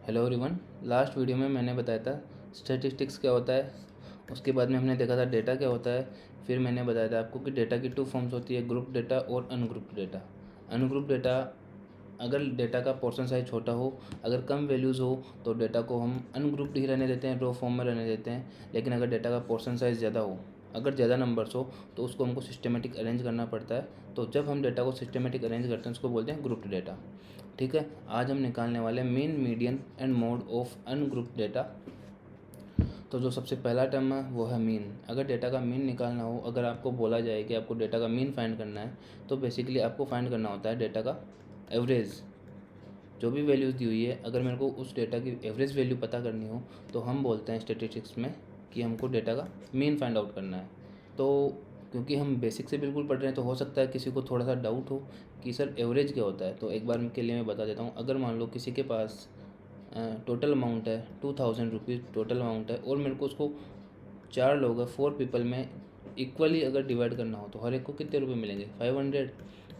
Hello everyone. Last video में मैंने बताया था स्टैटिस्टिक्स क्या होता है, उसके बाद में हमने देखा था डेटा क्या होता है। फिर मैंने बताया था आपको कि डेटा की 2 फॉर्म्स होती है, ग्रुप डेटा और अनग्रुप्ड डेटा। अनग्रुप्ड डेटा, अगर डेटा का पोर्शन साइज छोटा हो, अगर कम वैल्यूज़ हो तो डेटा को हम अनग्रुप्ड ही रहने देते हैं, रो फॉर्म में रहने देते हैं। लेकिन अगर डेटा का पोर्शन साइज़ ज़्यादा हो, अगर ज़्यादा नंबर्स हो तो उसको हमको सिस्टमेटिक अरेंज करना पड़ता है। तो जब हम डेटा को सिस्टमेटिक अरेंज करते हैं उसको बोलते हैं ग्रुप्ड डेटा। ठीक है, आज हम निकालने वाले हैं mean, median and mode of ungrouped data. तो जो सबसे पहला टर्म है वो है मीन। अगर डेटा का मीन निकालना हो, अगर आपको बोला जाए कि आपको डेटा का मीन फाइंड करना है, तो बेसिकली आपको फाइंड करना होता है डेटा का एवरेज। जो भी वैल्यूज़ दी हुई है, अगर मेरे को उस डेटा की एवरेज वैल्यू पता करनी हो तो हम बोलते हैं स्टैटिस्टिक्स में कि हमको डेटा का मीन फाइंड आउट करना है। तो क्योंकि हम बेसिक से बिल्कुल पढ़ रहे हैं तो हो सकता है किसी को थोड़ा सा डाउट हो कि सर एवरेज क्या होता है। तो एक बार के लिए मैं बता देता हूँ। अगर मान लो किसी के पास टोटल अमाउंट है 2000 रुपीज़ टोटल अमाउंट है, और मेरे को उसको 4 लोग हैं, 4 पीपल में इक्वली अगर डिवाइड करना हो तो हर एक को कितने रुपए मिलेंगे, 500।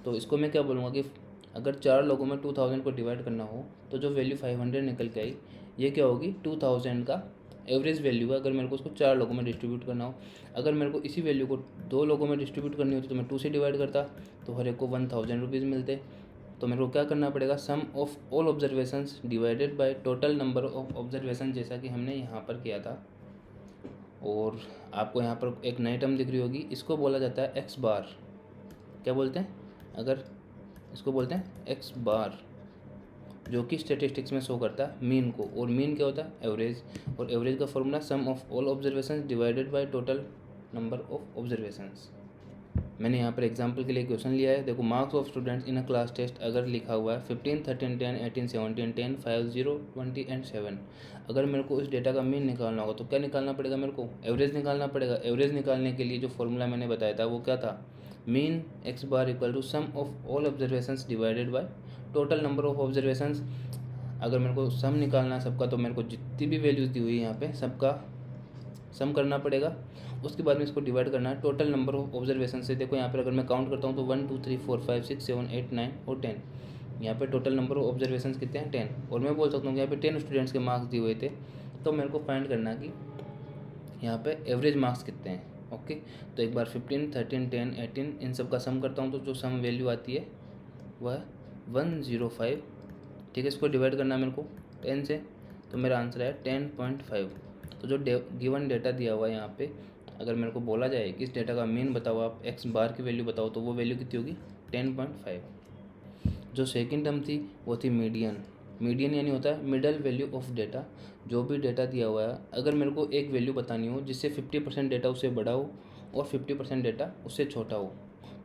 तो इसको मैं क्या बोलूँगा कि अगर 4 लोगों में 2000 को डिवाइड करना हो तो जो वैल्यू 500 निकल के आई, ये क्या होगी, 2000 का एवरेज वैल्यू है। अगर मेरे को उसको 4 लोगों में डिस्ट्रीब्यूट करना हो, अगर मेरे को इसी वैल्यू को 2 लोगों में डिस्ट्रीब्यूट करनी होती तो मैं 2 से डिवाइड करता, तो हर एक को 1000 रुपीज़ मिलते। तो मेरे को क्या करना पड़ेगा, sum of all observations divided by total number of observation, जैसा कि हमने यहाँ पर किया था। और आपको यहाँ पर एक नई टर्म दिख रही होगी, इसको बोला जाता है एक्स बार। क्या बोलते हैं, अगर इसको बोलते हैं एक्स बार, जो कि स्टैटिस्टिक्स में शो करता है मीन को। और मीन क्या होता है, एवरेज। और एवरेज का formula some of all observations divided by total number of observations. मैंने यहाँ पर एग्जांपल के लिए क्वेश्चन लिया है। देखो, marks of students in a class test अगर लिखा हुआ है 15, 13, 10, 18, 17, 10, 5, 0, 20 एंड 7। अगर मेरे को इस डेटा का मीन निकालना होगा तो क्या निकालना पड़ेगा, मेरे को एवरेज निकालना पड़ेगा। एवरेज निकालने के लिए जो फॉर्मूला मैंने बताया था वो क्या था, mean x bar equal to sum of all observations divided by total number of observations. अगर मेरे को सम निकालना है सबका, तो मेरे को जितनी भी वैल्यूज़ दी हुई है यहाँ पे सबका सम करना पड़ेगा। उसके बाद में इसको डिवाइड करना है टोटल नंबर ऑफ ऑब्जर्वेशन से। देखो यहाँ पर अगर मैं काउंट करता हूँ तो 1 2 3 4 5 6 7 8 9 और 10। यहाँ पे टोटल नंबर ऑफ ऑब्जर्वेशन कितने हैं, 10। और मैं बोल सकता हूँ कि यहाँ पे 10 स्टूडेंट्स के मार्क्स दिए हुए थे, तो मेरे को फाइंड करना कि यहाँ पे एवरेज मार्क्स कितने हैं। ओके, तो एक बार 15, 13, 10, 18 इन सब का सम करता हूँ तो जो सम वैल्यू आती है वह है 105। ठीक है, इसको डिवाइड करना है मेरे को 10 से, तो मेरा आंसर है 10.5। तो जो गिवन डेटा दिया हुआ है यहाँ पे, अगर मेरे को बोला जाए कि इस डेटा का मीन बताओ, आप एक्स बार की वैल्यू बताओ, तो वो वैल्यू कितनी होगी, 10.5। जो सेकंड टर्म थी वो थी मीडियन। मीडियन यानी होता है मिडल वैल्यू ऑफ डेटा। जो भी डेटा दिया हुआ है, अगर मेरे को एक वैल्यू बतानी हो जिससे 50% डेटा उससे बड़ा हो और 50% डेटा उससे छोटा हो,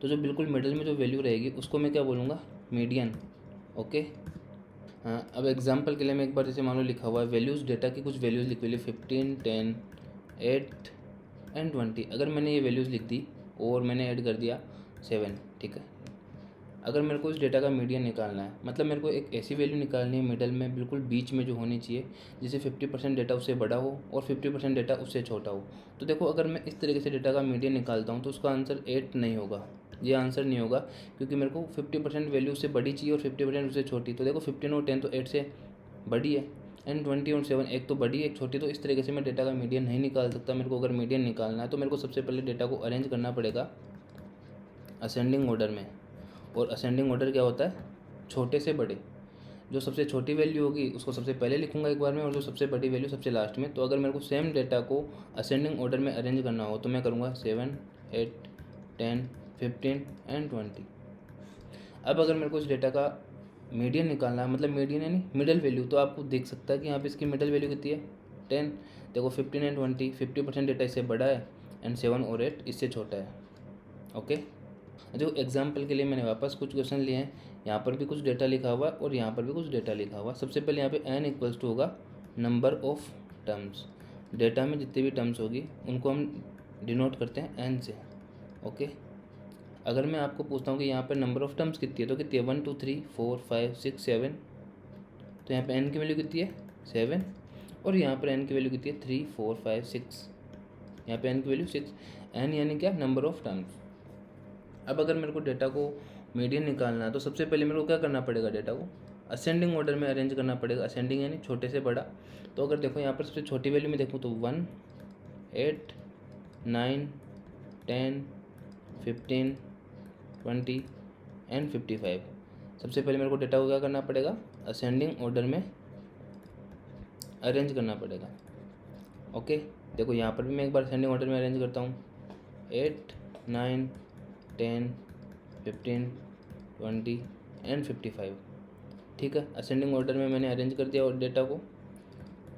तो जो बिल्कुल मिडल में जो वैल्यू रहेगी उसको मैं क्या बोलूँगा, मीडियन। ओके, हाँ, अब एग्जांपल के लिए मैं एक बार जैसे मान लो लिखा हुआ है वैल्यूज़, डेटा की कुछ वैल्यूज़ लिखी हुई है 15, 10, 8 एंड 20। अगर मैंने ये वैल्यूज़ लिख दी और मैंने ऐड कर दिया 7, ठीक है। अगर मेरे को इस डेटा का मीडियन निकालना है, मतलब मेरे को एक ऐसी वैल्यू निकालनी है मिडल में, बिल्कुल बीच में जो होनी चाहिए, जिससे 50% डेटा उससे बड़ा हो और 50% डेटा उससे छोटा हो। तो देखो, अगर मैं इस तरीके से डेटा का मीडियन निकालता हूँ तो उसका आंसर 8 नहीं होगा, ये आंसर नहीं होगा, क्योंकि मेरे को 50% वैल्यू उससे बड़ी चाहिए और 50% उससे छोटी। तो देखो 15 और 10 तो 8 से बड़ी है, एंड 20 और 7 एक तो बड़ी है एक छोटी। तो इस तरीके से मैं डेटा का मीडियन नहीं निकाल सकता। मेरे को अगर मीडियन निकालना है तो मेरे को सबसे पहले डेटा को अरेंज करना पड़ेगा असेंडिंग ऑर्डर में। और असेंडिंग ऑर्डर क्या होता है, छोटे से बड़े। जो सबसे छोटी वैल्यू होगी उसको सबसे पहले लिखूंगा एक बार में, और जो सबसे बड़ी वैल्यू सबसे लास्ट में। तो अगर मेरे को सेम डेटा को असेंडिंग ऑर्डर में अरेंज करना हो तो मैं करूँगा 7, 8, 10, 15 एंड 20। अब अगर मेरे को इस डेटा का मीडियन निकालना है, मतलब मीडियन यानी मिडल वैल्यू, तो आपको देख सकता है कि यहाँ पे इसकी मिडल वैल्यू कितनी है, 10। देखो 15 एंड 20, 50% डेटा इससे बड़ा है एंड 7 और 8 इससे छोटा है। ओके, जो एग्जाम्पल के लिए मैंने वापस कुछ क्वेश्चन लिए हैं, यहाँ पर भी कुछ डेटा लिखा हुआ है और यहाँ पर भी कुछ डेटा लिखा हुआ है। सबसे पहले यहाँ पे n इक्वल्स टू होगा नंबर ऑफ टर्म्स। डेटा में जितनी भी टर्म्स होगी उनको हम डिनोट करते हैं n से। ओके, अगर मैं आपको पूछता हूँ कि यहाँ पर नंबर ऑफ टर्म्स कितनी है, तो कितनी है, 1 2 3 4 5 6 7। तो यहाँ पे n की वैल्यू कितनी है, 7। और यहाँ पर n की वैल्यू कितनी है, 3 4 5 6। यहाँ पे n की वैल्यू 6। n यानी क्या, नंबर ऑफ टर्म्स। अब अगर मेरे को डेटा को मीडियन निकालना है तो सबसे पहले मेरे को क्या करना पड़ेगा, डेटा को असेंडिंग ऑर्डर में अरेंज करना पड़ेगा, असेंडिंग यानी छोटे से बड़ा। तो अगर देखो यहाँ पर सबसे छोटी वैल्यू में देखूँ तो 1, 8, 9, 10, 15, 20 एंड 55। सबसे पहले मेरे को डेटा को क्या करना पड़ेगा, असेंडिंग ऑर्डर में अरेंज करना पड़ेगा। ओके, देखो यहाँ पर भी मैं एक बार असेंडिंग ऑर्डर में अरेंज करता हूँ, 8, 9, 10, 15, 20 एंड 55। ठीक है, असेंडिंग ऑर्डर में मैंने अरेंज कर दिया और डेटा को।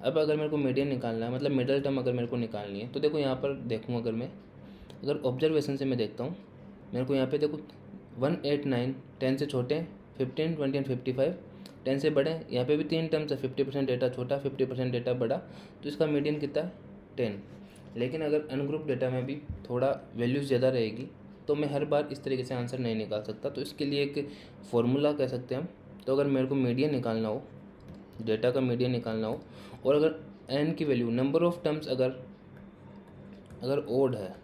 अब अगर मेरे को मीडियन निकालना है, मतलब मिडल टर्म अगर मेरे को निकालनी है, तो देखो यहाँ पर देखूँ अगर ऑब्जर्वेशन से मैं देखता हूँ, मेरे को यहाँ पे देखो 1, 8, 9, 10 से छोटे, 15, 20 एंड 55, 10 से बड़े। यहाँ पे भी 3 टर्म्स है, 50% डेटा छोटा, 50% डेटा बड़ा, तो इसका मीडियन कितना है, 10। लेकिन अगर अनग्रुप डेटा में भी थोड़ा वैल्यूज़ ज़्यादा रहेगी, तो मैं हर बार इस तरीके से आंसर नहीं निकाल सकता। तो इसके लिए एक फॉर्मूला कह सकते हैं हम। तो अगर मेरे को मीडियन निकालना हो, डेटा का मीडियन निकालना हो, और अगर एन की वैल्यू, नंबर ऑफ टर्म्स अगर ओड है,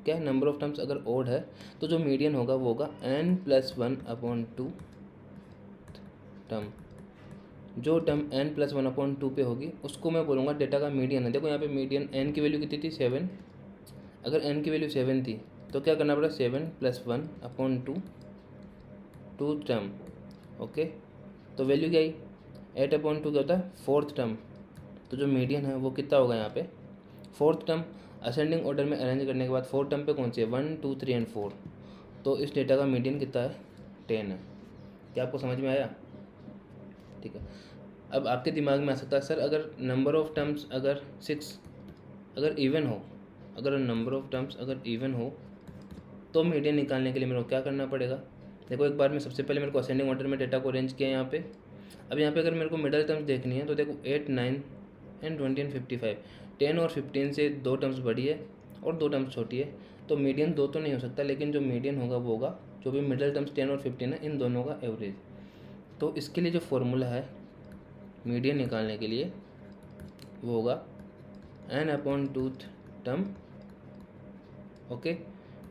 क्या है, नंबर ऑफ टर्म्स अगर ओड है, तो जो मीडियन होगा वो होगा n+1/2 टर्म। जो टर्म n+1/2 पे होगी उसको मैं बोलूँगा डेटा का मीडियन है। देखो यहाँ पे मीडियन n की वैल्यू कितनी थी, 7। अगर n की वैल्यू 7 थी तो क्या करना पड़ा, 7+1/2 टू टर्म। ओके, तो वैल्यू क्या आई, 8/2 क्या होता है, फोर्थ टर्म। तो जो मीडियन है वो कितना होगा यहाँ पे, फोर्थ टर्म। असेंडिंग ऑर्डर में अरेंज करने के बाद फोर्थ टर्म पे कौन सी है, 1, 2, 3 एंड 4। तो इस डेटा का मीडियन कितना है, 10 है। क्या आपको समझ में आया? ठीक है। अब आपके दिमाग में आ सकता है, सर अगर नंबर ऑफ टर्म्स अगर 6 अगर इवन हो, अगर नंबर ऑफ टर्म्स अगर इवन हो, तो मीडियन निकालने के लिए मेरे को क्या करना पड़ेगा। देखो एक बार में सबसे पहले मेरे को असेंडिंग ऑर्डर में डेटा को अरेंज किया यहाँ पे। अब यहाँ पे अगर मेरे को मिडल टर्म्स देखनी है, तो देखो 8, 9 एंड 20 एंड 55, 10 और 15 से 2 टर्म्स बड़ी है और 2 टर्म्स छोटी है। तो मीडियन 2 तो नहीं हो सकता, लेकिन जो मीडियन होगा वो होगा जो भी मिडल टर्म्स 10 और 15 है, इन दोनों का एवरेज। तो इसके लिए जो फॉर्मूला है मीडियन निकालने के लिए वो होगा n/2 टर्म, ओके,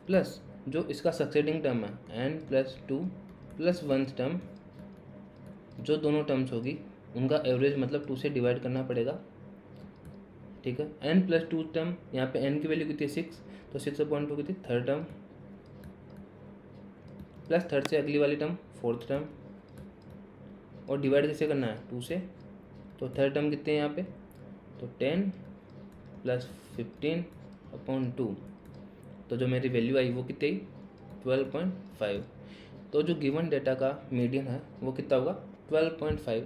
प्लस जो इसका सक्सेडिंग टर्म है n+2 + 1 टर्म, जो दोनों टर्म्स होगी उनका एवरेज मतलब 2 से डिवाइड करना पड़ेगा। ठीक है, n+2 टर्म, यहाँ पे n की वैल्यू कितनी है, 6, तो 6/2 कितनी, थर्ड टर्म, प्लस थर्ड से अगली वाली टर्म, फोर्थ टर्म, और डिवाइड कैसे करना है, 2 से। तो थर्ड टर्म कितने हैं यहाँ पे, तो 10 + 15/2। तो जो मेरी वैल्यू आई वो कितनी आई, 12.5। तो जो गिवन डेटा का मीडियन है वो कितना होगा, 12.5।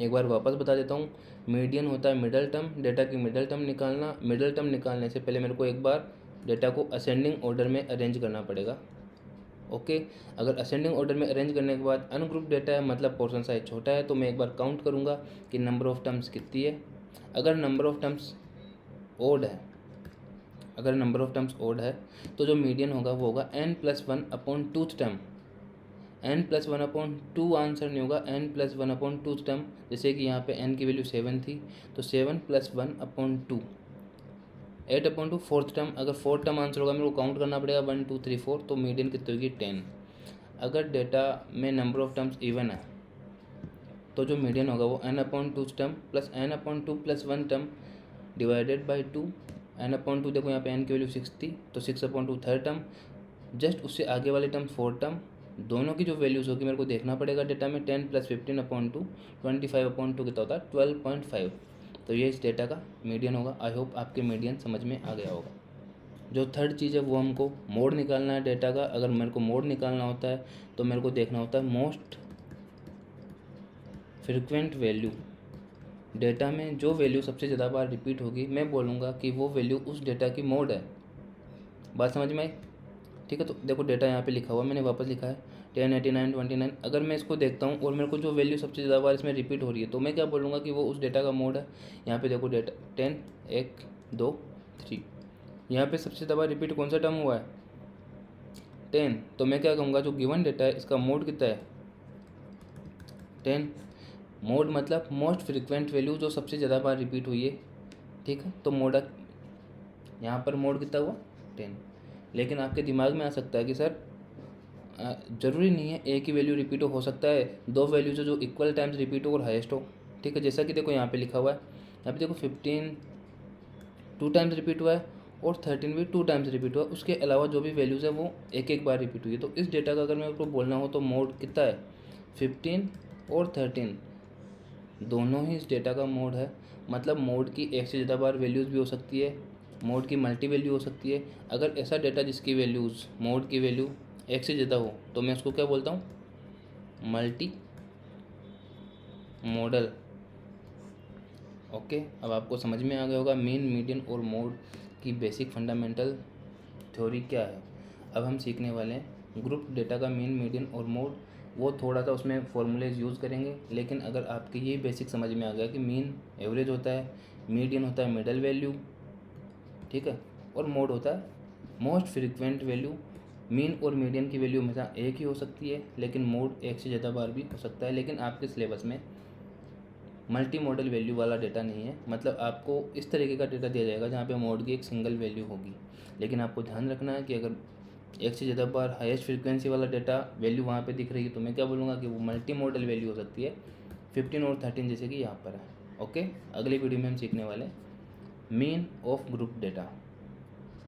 एक बार वापस बता देता हूँ, मीडियन होता है मिडल टर्म। डेटा की मिडल टर्म निकालना, मिडल टर्म निकालने से पहले मेरे को एक बार डेटा को असेंडिंग ऑर्डर में अरेंज करना पड़ेगा। ओके, अगर असेंडिंग ऑर्डर में अरेंज करने के बाद अनग्रुप डेटा है, मतलब पोर्शन साइज छोटा है, तो मैं एक बार काउंट करूँगा कि नंबर ऑफ टर्म्स कितनी है। अगर नंबर ऑफ टर्म्स ओड है, अगर नंबर ऑफ टर्म्स ओड है, तो जो मीडियन होगा वो होगा n+1/2 टर्म। n+1/2 आंसर नहीं होगा, n+1/2 टर्म। जैसे कि यहाँ पे n की वैल्यू 7 थी, तो 7 + 1/2, 8/2 फोर्थ टर्म। अगर फोर्थ टर्म आंसर होगा, मेरे को काउंट करना पड़ेगा 1, 2, 3, 4, तो मीडियन कितनी होगी, 10। अगर डेटा में नंबर ऑफ टर्म्स इवन है, तो जो मीडियन होगा वो n/2 term plus n/2 + 1 term divided by 2। n/2 देखो यहाँ पे n की वैल्यू 6 थी, तो 6/2 थर्ड टर्म, जस्ट उससे आगे वाले टर्म फोर्थ टर्म। दोनों की जो वैल्यूज़ होगी मेरे को देखना पड़ेगा डेटा में, 10 + 15/2, 25/2 कितना होता है, 12.5। तो ये इस डेटा का मीडियन होगा। आई होप आपके मीडियन समझ में आ गया होगा। जो थर्ड चीज़ है वो हमको मोड निकालना है डेटा का। अगर मेरे को मोड निकालना होता है तो मेरे को देखना होता है मोस्ट फ्रिक्वेंट वैल्यू। डेटा में जो वैल्यू सबसे ज़्यादा बार रिपीट होगी, मैं बोलूँगा कि वो वैल्यू उस डेटा की मोड है। बात समझ में आई? ठीक है, तो देखो डेटा यहाँ पे लिखा हुआ, मैंने वापस लिखा है 10, 89, 29। अगर मैं इसको देखता हूँ और मेरे को जो वैल्यू सबसे ज़्यादा बार इसमें रिपीट हो रही है, तो मैं क्या बोलूँगा कि वो उस डेटा का मोड है। यहाँ पे देखो डेटा 10, 1, 2, 3, यहाँ पे सबसे ज़्यादा बार रिपीट कौन सा टर्म हुआ है, 10। तो मैं क्या कहूँगा, जो गिवन डेटा है इसका मोड कितना है, 10। मोड मतलब मोस्ट फ्रिक्वेंट वैल्यू, जो सबसे ज़्यादा बार रिपीट हुई है। ठीक है, तो मोड यहाँ पर मोड कितना हुआ, 10। लेकिन आपके दिमाग में आ सकता है कि सर ज़रूरी नहीं है एक ही वैल्यू रिपीट हो सकता है दो वैल्यूज जो इक्वल टाइम्स रिपीट हो और हाईएस्ट हो। ठीक है, जैसा कि देखो यहाँ पे लिखा हुआ है, यहाँ पे देखो 15 2 टाइम्स रिपीट हुआ है और 13 भी 2 टाइम्स रिपीट हुआ है। उसके अलावा जो भी वैल्यूज़ है वो एक एक बार रिपीट हुई है। तो इस डेटा का अगर मेरे को बोलना हो तो मोड कितना है, 15 और 13 दोनों ही इस डेटा का मोड है। मतलब मोड की एक से ज़्यादा बार वैल्यूज़ भी हो सकती है, मोड की मल्टी वैल्यू हो सकती है। अगर ऐसा डेटा जिसकी वैल्यूज़ मोड की वैल्यू एक से ज़्यादा हो तो मैं उसको क्या बोलता हूँ, मल्टी मॉडल। ओके, अब आपको समझ में आ गया होगा मीन, मीडियन और मोड की बेसिक फंडामेंटल थ्योरी क्या है। अब हम सीखने वाले हैं ग्रुप डेटा का मीन, मीडियन और मोड। वो थोड़ा सा उसमें फॉर्मूलेज यूज़ करेंगे, लेकिन अगर आपके ये बेसिक समझ में आ गया कि मीन एवरेज होता है, मीडियन होता है मिडल वैल्यू, ठीक है, और मोड होता है मोस्ट फ्रीक्वेंट वैल्यू। मीन और मीडियन की वैल्यू हमेशा एक ही हो सकती है, लेकिन मोड एक से ज़्यादा बार भी हो सकता है। लेकिन आपके सिलेबस में मल्टी मॉडल वैल्यू वाला डेटा नहीं है, मतलब आपको इस तरीके का डेटा दिया जाएगा जहाँ पे मोड की एक सिंगल वैल्यू होगी। लेकिन आपको ध्यान रखना है कि अगर एक से ज़्यादा बार हाईएस्ट फ्रीक्वेंसी वाला डेटा वैल्यू वहाँ पे दिख रही है तो मैं क्या बोलूँगा कि वो मल्टी मॉडल वैल्यू हो सकती है 15 और 13 जैसे कि यहाँ पर है। ओके, अगली वीडियो में हम सीखने वाले मीन ऑफ ग्रुप डेटा।